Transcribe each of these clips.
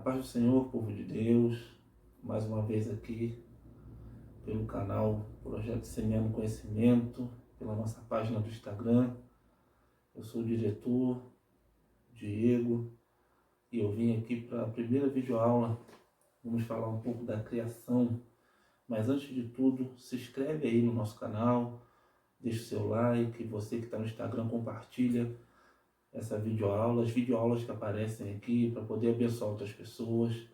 paz do Senhor, povo de Deus, mais uma vez aqui pelo canal Projeto Semeando Conhecimento, pela nossa página do Instagram. Eu sou o diretor, Diego, e eu vim aqui para a primeira videoaula. Vamos falar um pouco da criação, mas antes de tudo, se inscreve aí no nosso canal, deixa o seu like, você que está no Instagram compartilha essa videoaula, as videoaulas que aparecem aqui para poder abençoar outras pessoas.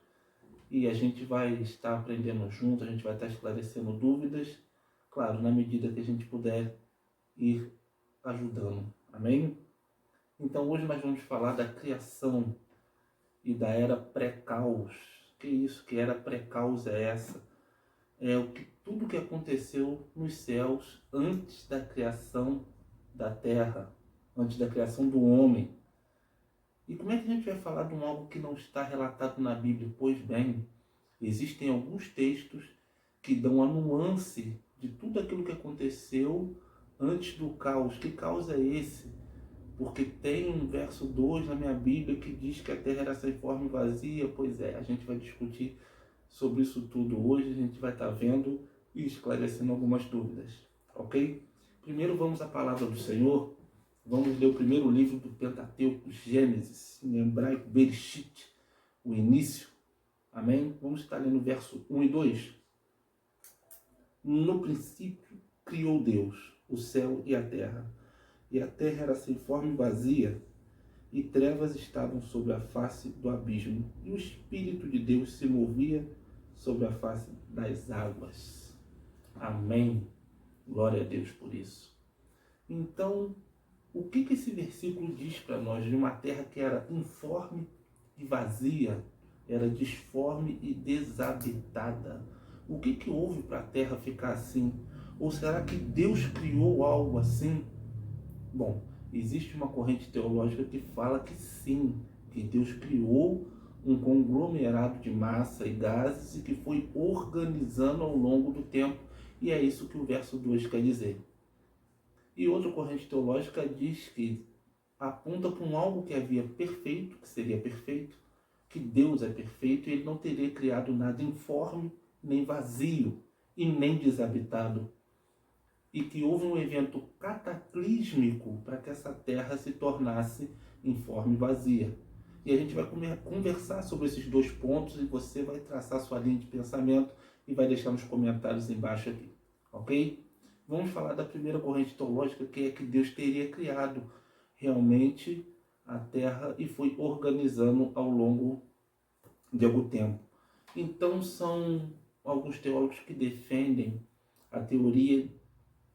E a gente vai estar aprendendo junto, a gente vai estar esclarecendo dúvidas, claro, na medida que a gente puder ir ajudando. Amém? Então hoje nós vamos falar da criação e da era pré-caos. Que isso? Que era pré-caos é essa? É tudo que aconteceu nos céus antes da criação da terra, antes da criação do homem. E como é que a gente vai falar de algo que não está relatado na Bíblia? Pois bem, existem alguns textos que dão a nuance de tudo aquilo que aconteceu antes do caos. Que caos é esse? Porque tem um verso 2 na minha Bíblia que diz que a terra era sem forma e vazia. Pois é, a gente vai discutir sobre isso tudo hoje. A gente vai estar vendo e esclarecendo algumas dúvidas, ok? Primeiro vamos à palavra do Senhor. Vamos ler o primeiro livro do Pentateuco, Gênesis, em hebraico, Bereshit, o início. Amém? Vamos estar lendo o verso 1 e 2. No princípio criou Deus o céu e a terra era sem forma e vazia, e trevas estavam sobre a face do abismo, e o Espírito de Deus se movia sobre a face das águas. Amém? Glória a Deus por isso. Então, o que esse versículo diz para nós de uma terra que era informe e vazia, era disforme e desabitada? O que houve para a terra ficar assim? Ou será que Deus criou algo assim? Bom, existe uma corrente teológica que fala que sim, que Deus criou um conglomerado de massa e gases e que foi organizando ao longo do tempo. E é isso que o verso 2 quer dizer. E outra corrente teológica diz que aponta para algo que havia perfeito, que seria perfeito, que Deus é perfeito e ele não teria criado nada informe, nem vazio e nem desabitado. E que houve um evento cataclísmico para que essa terra se tornasse informe e vazia. E a gente vai conversar sobre esses dois pontos e você vai traçar sua linha de pensamento e vai deixar nos comentários embaixo aqui, ok? Vamos falar da primeira corrente teológica, que é que Deus teria criado realmente a terra e foi organizando ao longo de algum tempo. Então são alguns teólogos que defendem a teoria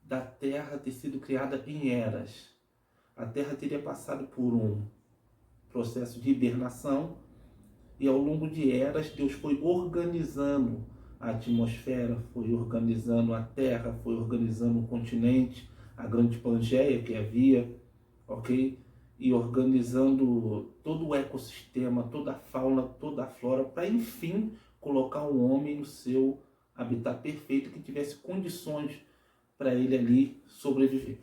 da terra ter sido criada em eras. A terra teria passado por um processo de hibernação e ao longo de eras Deus foi organizando a atmosfera, foi organizando a terra, foi organizando o continente, a grande Pangeia que havia, ok? E organizando todo o ecossistema, toda a fauna, toda a flora, para enfim colocar o homem no seu habitat perfeito, que tivesse condições para ele ali sobreviver.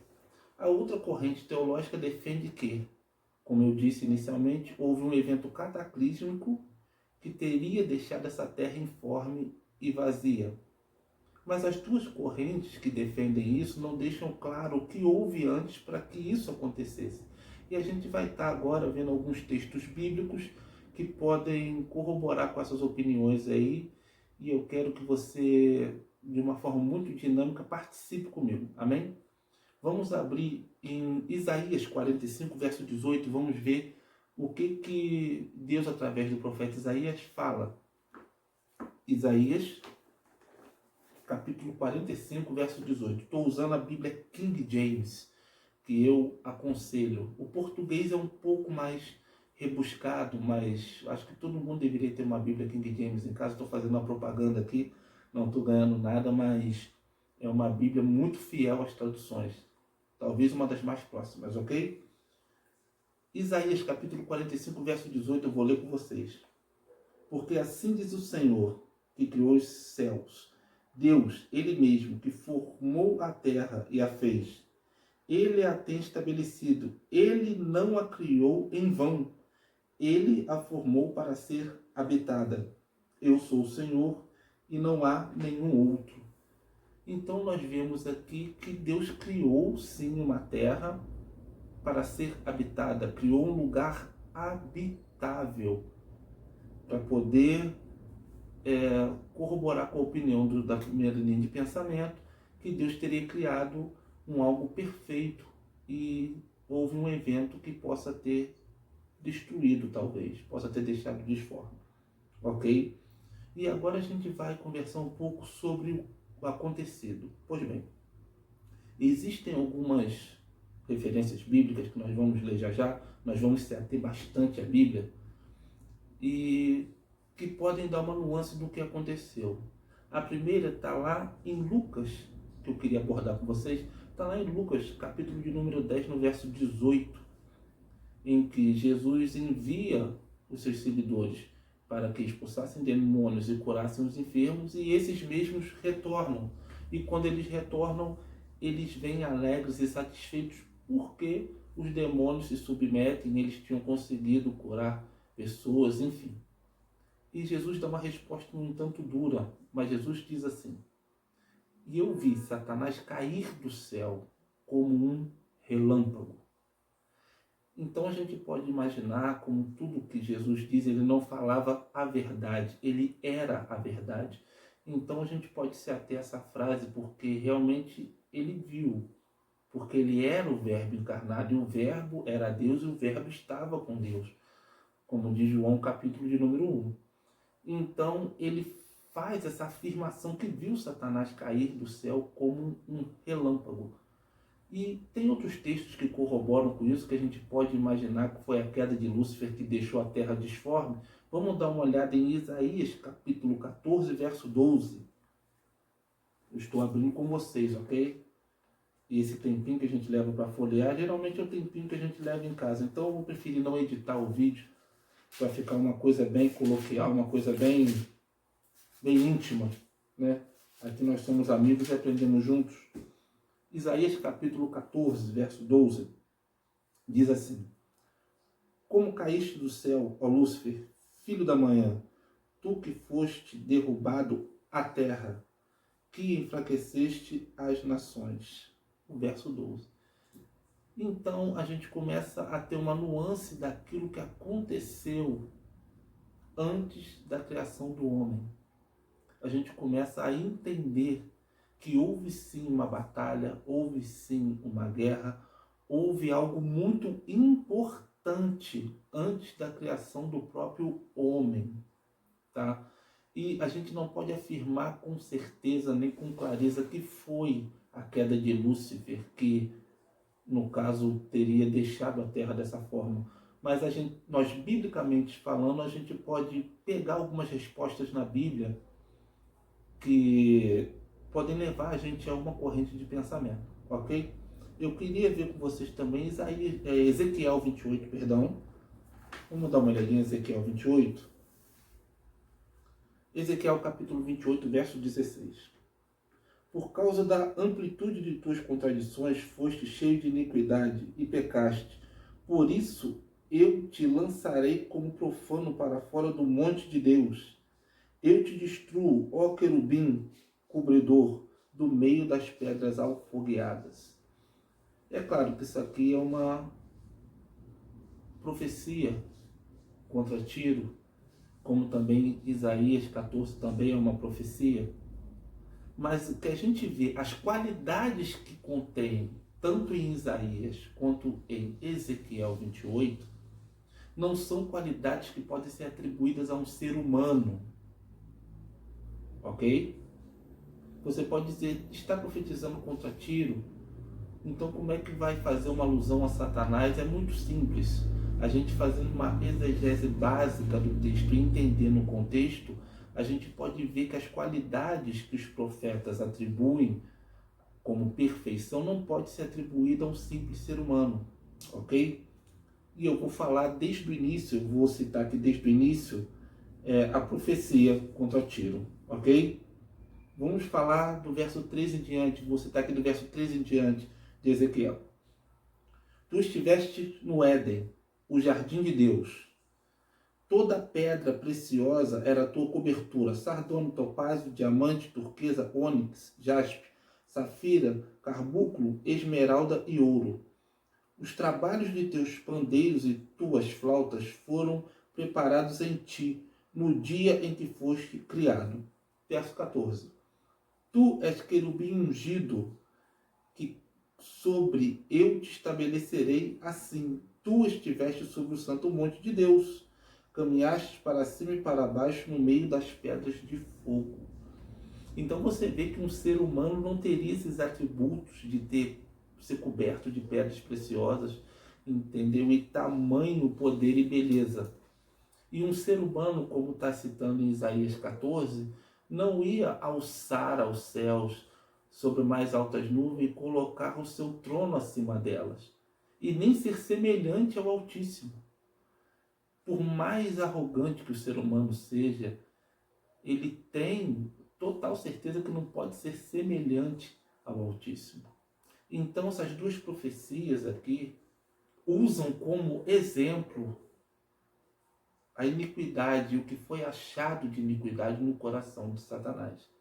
A outra corrente teológica defende que, como eu disse inicialmente, houve um evento cataclísmico que teria deixado essa terra informe e vazia. Mas as duas correntes que defendem isso não deixam claro o que houve antes para que isso acontecesse. E a gente vai estar agora vendo alguns textos bíblicos que podem corroborar com essas opiniões aí. E eu quero que você, de uma forma muito dinâmica, participe comigo. Amém? Vamos abrir em Isaías 45, verso 18, e vamos ver o que Deus, através do profeta Isaías, fala. Isaías, capítulo 45, verso 18. Estou usando a Bíblia King James, que eu aconselho. O português é um pouco mais rebuscado, mas acho que todo mundo deveria ter uma Bíblia King James em casa. Estou fazendo uma propaganda aqui, não estou ganhando nada, mas é uma Bíblia muito fiel às traduções. Talvez uma das mais próximas, ok? Isaías capítulo 45, verso 18, eu vou ler com vocês. Porque assim diz o Senhor, que criou os céus, Deus, Ele mesmo, que formou a terra e a fez. Ele a tem estabelecido, Ele não a criou em vão. ele a formou para ser habitada. Eu sou o Senhor e não há nenhum outro. Então nós vemos aqui que Deus criou sim uma terra para ser habitada, criou um lugar habitável para poder corroborar com a opinião da primeira linha de pensamento que Deus teria criado algo perfeito e houve um evento que possa ter destruído, talvez, possa ter deixado disforme, ok? E agora a gente vai conversar um pouco sobre o acontecido. Pois bem, existem algumas referências bíblicas que nós vamos ler já, nós vamos se ater bastante à Bíblia, e que podem dar uma nuance do que aconteceu. A primeira está lá em Lucas, que eu queria abordar com vocês, está lá em Lucas, capítulo de número 10, no verso 18, em que Jesus envia os seus seguidores para que expulsassem demônios e curassem os enfermos, e esses mesmos retornam. E quando eles retornam, eles vêm alegres e satisfeitos porque os demônios se submetem, eles tinham conseguido curar pessoas, enfim. E Jesus dá uma resposta um tanto dura, mas Jesus diz assim: e eu vi Satanás cair do céu como um relâmpago. Então a gente pode imaginar como tudo que Jesus diz, ele não falava a verdade, ele era a verdade. Então a gente pode se ater a essa frase porque realmente ele viu, porque ele era o Verbo encarnado e o Verbo era Deus e o Verbo estava com Deus, como diz João capítulo de número 1. Então ele faz essa afirmação que viu Satanás cair do céu como um relâmpago. E tem outros textos que corroboram com isso, que a gente pode imaginar que foi a queda de Lúcifer que deixou a terra disforme. Vamos dar uma olhada em Isaías, capítulo 14, verso 12. Eu estou abrindo com vocês, ok? E esse tempinho que a gente leva para folhear, geralmente é o tempinho que a gente leva em casa. Então eu vou preferir não editar o vídeo, para ficar uma coisa bem coloquial, uma coisa bem íntima, né? Aqui nós somos amigos e aprendemos juntos. Isaías capítulo 14, verso 12, diz assim: como caíste do céu, ó Lúcifer, filho da manhã, tu que foste derrubado à terra, que enfraqueceste as nações. O verso 12. Então a gente começa a ter uma nuance daquilo que aconteceu antes da criação do homem. A gente começa a entender que houve sim uma batalha, houve sim uma guerra, houve algo muito importante antes da criação do próprio homem, tá? E a gente não pode afirmar com certeza nem com clareza que foi a queda de Lúcifer que, no caso, teria deixado a Terra dessa forma. Mas nós, biblicamente falando, a gente pode pegar algumas respostas na Bíblia que podem levar a gente a uma corrente de pensamento, ok? Eu queria ver com vocês também Ezequiel 28, perdão. Vamos dar uma olhadinha em Ezequiel 28. Ezequiel capítulo 28, verso 16. Por causa da amplitude de tuas contradições, foste cheio de iniquidade e pecaste. Por isso eu te lançarei como profano para fora do monte de Deus. Eu te destruo, ó querubim cobridor, do meio das pedras alfogueadas. É claro que isso aqui é uma profecia contra Tiro, como também Isaías 14 também é uma profecia. Mas o que a gente vê, as qualidades que contém, tanto em Isaías quanto em Ezequiel 28, não são qualidades que podem ser atribuídas a um ser humano. Ok? Você pode dizer, está profetizando contra Tiro? Então como é que vai fazer uma alusão a Satanás? É muito simples. A gente fazendo uma exegese básica do texto e entendendo o contexto, a gente pode ver que as qualidades que os profetas atribuem como perfeição não pode ser atribuída a um simples ser humano, ok? E eu vou falar desde o início, eu vou citar aqui desde o início a profecia contra Tiro, ok? Vamos falar do verso 13 em diante, vou citar aqui do verso 13 em diante de Ezequiel. Tu estiveste no Éden, o jardim de Deus. toda pedra preciosa era a tua cobertura: sardônio, topázio, diamante, turquesa, ônix, jaspe, safira, carbunclo, esmeralda e ouro. Os trabalhos de teus pandeiros e tuas flautas foram preparados em ti, no dia em que foste criado. Verso 14. Tu és querubim ungido, que sobre eu te estabelecerei assim. Tu estiveste sobre o santo monte de Deus. Caminhaste para cima e para baixo no meio das pedras de fogo. Então você vê que um ser humano não teria esses atributos de ser coberto de pedras preciosas, entendeu? E tamanho, poder e beleza. E um ser humano, como está citando em Isaías 14, não ia alçar aos céus sobre mais altas nuvens e colocar o seu trono acima delas, e nem ser semelhante ao Altíssimo. Por mais arrogante que o ser humano seja, ele tem total certeza que não pode ser semelhante ao Altíssimo. Então essas duas profecias aqui usam como exemplo a iniquidade, o que foi achado de iniquidade no coração de Satanás.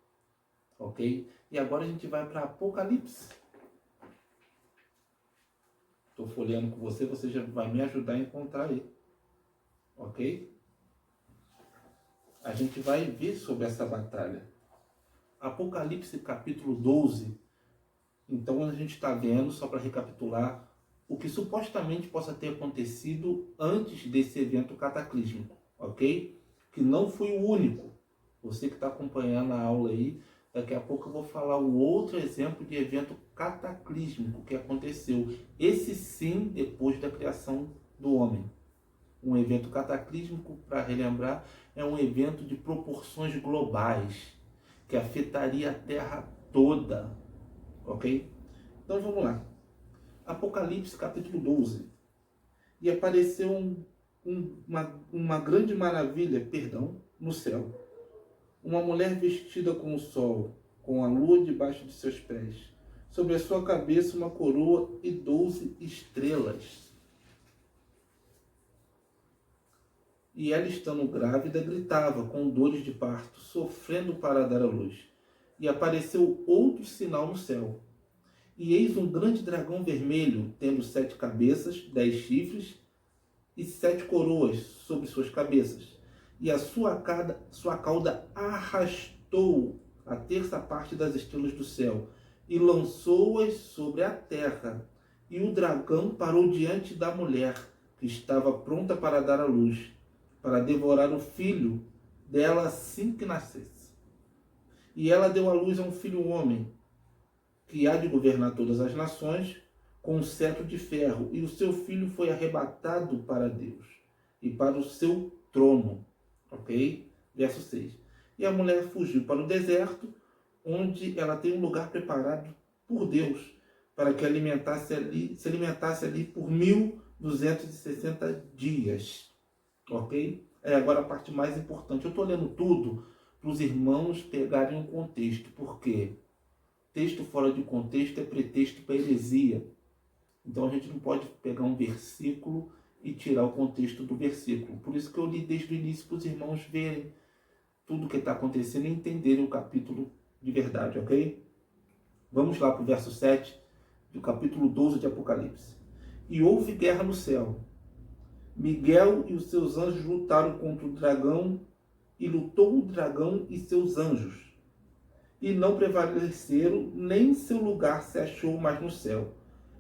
Ok? E agora a gente vai para Apocalipse. Estou folheando com você, você já vai me ajudar a encontrar aí. Ok? A gente vai ver sobre essa batalha. Apocalipse capítulo 12. Então a gente está vendo, só para recapitular, o que supostamente possa ter acontecido antes desse evento cataclísmico, ok? Que não foi o único. Você que está acompanhando a aula aí, daqui a pouco eu vou falar um outro exemplo de evento cataclísmico que aconteceu. Esse sim, depois da criação do homem. Um evento cataclísmico, para relembrar, é um evento de proporções globais, que afetaria a Terra toda, ok? Então vamos lá. Apocalipse capítulo 12. E apareceu uma grande maravilha, no céu. Uma mulher vestida com o sol, com a lua debaixo de seus pés. Sobre a sua cabeça uma coroa e 12 estrelas. E ela, estando grávida, gritava com dores de parto, sofrendo para dar à luz. E apareceu outro sinal no céu. E eis um grande dragão vermelho, tendo 7 cabeças, 10 chifres e 7 coroas sobre suas cabeças. E a sua cauda arrastou a terça parte das estrelas do céu e lançou-as sobre a terra. E o dragão parou diante da mulher, que estava pronta para dar à luz, para devorar o filho dela assim que nascesse. E ela deu à luz a um filho homem, que há de governar todas as nações, com um cetro de ferro, e o seu filho foi arrebatado para Deus e para o seu trono. Ok? Verso 6. E a mulher fugiu para o deserto, onde ela tem um lugar preparado por Deus, para que se alimentasse ali por 1260 dias. Ok? É agora a parte mais importante. Eu estou lendo tudo para os irmãos pegarem um contexto, porque texto fora de contexto é pretexto para heresia. Então a gente não pode pegar um versículo e tirar o contexto do versículo. Por isso que eu li desde o início para os irmãos verem tudo o que está acontecendo e entenderem o capítulo de verdade, ok? Vamos lá para o verso 7 do capítulo 12 de Apocalipse. E houve guerra no céu. Miguel e os seus anjos lutaram contra o dragão, e lutou o dragão e seus anjos. E não prevaleceram, nem seu lugar se achou mais no céu.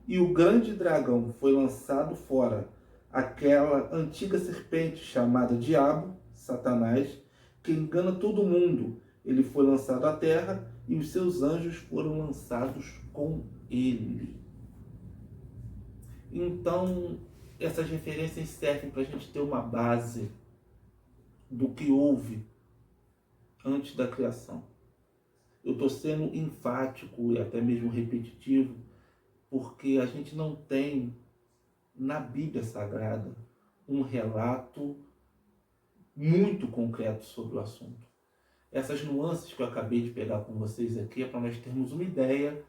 E o grande dragão foi lançado fora, aquela antiga serpente chamada Diabo, Satanás, que engana todo mundo. Ele foi lançado à terra e os seus anjos foram lançados com ele. Então, essas referências servem para a gente ter uma base do que houve antes da criação. Eu estou sendo enfático e até mesmo repetitivo, porque a gente não tem na Bíblia Sagrada um relato muito concreto sobre o assunto. Essas nuances que eu acabei de pegar com vocês aqui é para nós termos uma ideia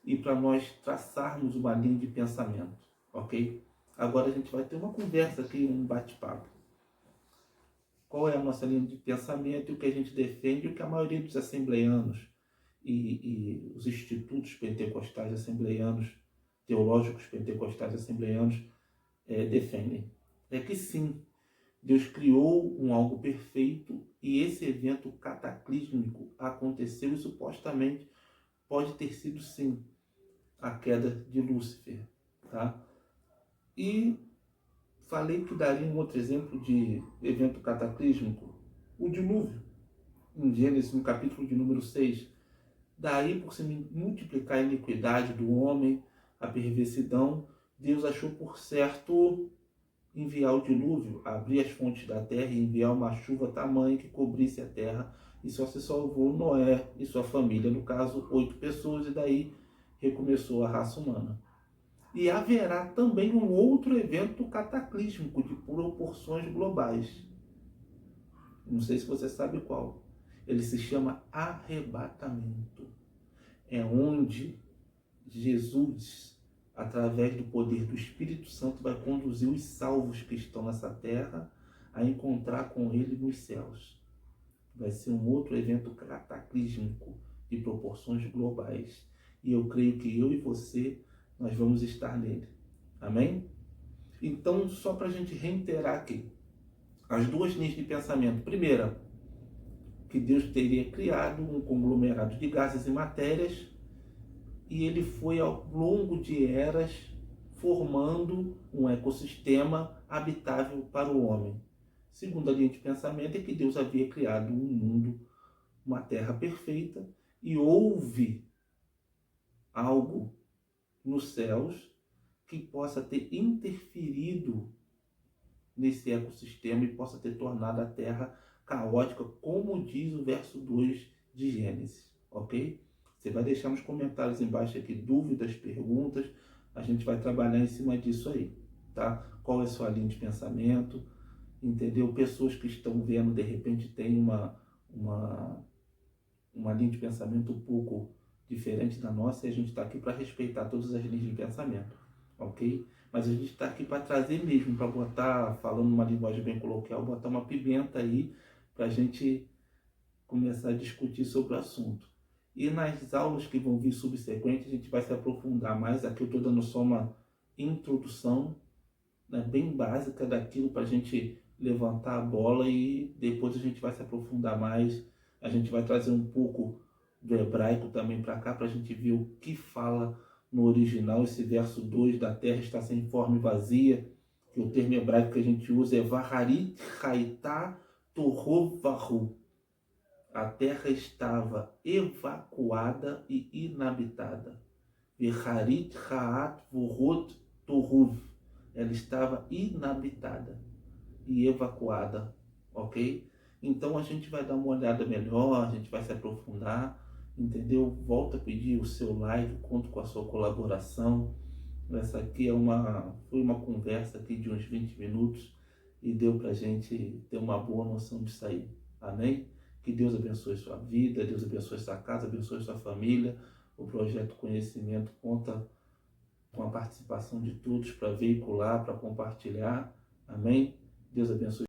e para nós traçarmos uma linha de pensamento, ok? Agora a gente vai ter uma conversa aqui, um bate-papo. qual é a nossa linha de pensamento e o que a gente defende, e o que a maioria dos assembleanos e os institutos pentecostais assembleanos, teológicos pentecostais assembleanos defendem. É que sim, Deus criou um algo perfeito e esse evento cataclísmico aconteceu e supostamente pode ter sido sim a queda de Lúcifer, tá? E falei que daria um outro exemplo de evento cataclísmico, o dilúvio, em Gênesis, no capítulo de número 6. Daí, por se multiplicar a iniquidade do homem, a perversidão, Deus achou por certo enviar o dilúvio, abrir as fontes da terra e enviar uma chuva tamanha que cobrisse a terra, e só se salvou Noé e sua família, no caso, 8 pessoas, e daí recomeçou a raça humana. E haverá também um outro evento cataclísmico de proporções globais. Não sei se você sabe qual. Ele se chama arrebatamento. É onde Jesus, através do poder do Espírito Santo, vai conduzir os salvos que estão nessa terra a encontrar com Ele nos céus. Vai ser um outro evento cataclísmico de proporções globais. E eu creio que eu e você, nós vamos estar nele. Amém? Então, só para a gente reiterar aqui, as duas linhas de pensamento. Primeira, que Deus teria criado um conglomerado de gases e matérias, e ele foi ao longo de eras formando um ecossistema habitável para o homem. Segunda linha de pensamento é que Deus havia criado um mundo, uma terra perfeita, e houve algo nos céus que possa ter interferido nesse ecossistema e possa ter tornado a terra caótica, como diz o verso 2 de Gênesis, ok? Você vai deixar nos comentários embaixo aqui dúvidas, perguntas, a gente vai trabalhar em cima disso aí, tá? Qual é a sua linha de pensamento, entendeu? Pessoas que estão vendo, de repente, tem uma linha de pensamento um pouco diferente da nossa, e a gente está aqui para respeitar todas as linhas de pensamento, ok? Mas a gente está aqui para trazer mesmo, para botar, falando uma linguagem bem coloquial, botar uma pimenta aí, para a gente começar a discutir sobre o assunto. E nas aulas que vão vir subsequentes, a gente vai se aprofundar mais. Aqui eu estou dando só uma introdução, né, bem básica daquilo, para a gente levantar a bola, e depois a gente vai se aprofundar mais. A gente vai trazer um pouco do hebraico também para cá, para a gente ver o que fala no original. Esse verso 2 da terra está sem forma e vazia, que o termo hebraico que a gente usa é Vaharit Haitá Torrovahu. A terra estava evacuada e inabitada. Vaharit Haat Vorot Torruv. Ela estava inabitada e evacuada, ok? Então a gente vai dar uma olhada melhor, a gente vai se aprofundar, entendeu? Volto a pedir o seu like, conto com a sua colaboração. Essa aqui foi uma conversa aqui de uns 20 minutos e deu pra gente ter uma boa noção disso aí. Amém? Que Deus abençoe sua vida, Deus abençoe sua casa, abençoe sua família. O projeto Conhecimento conta com a participação de todos para veicular, para compartilhar. Amém? Deus abençoe.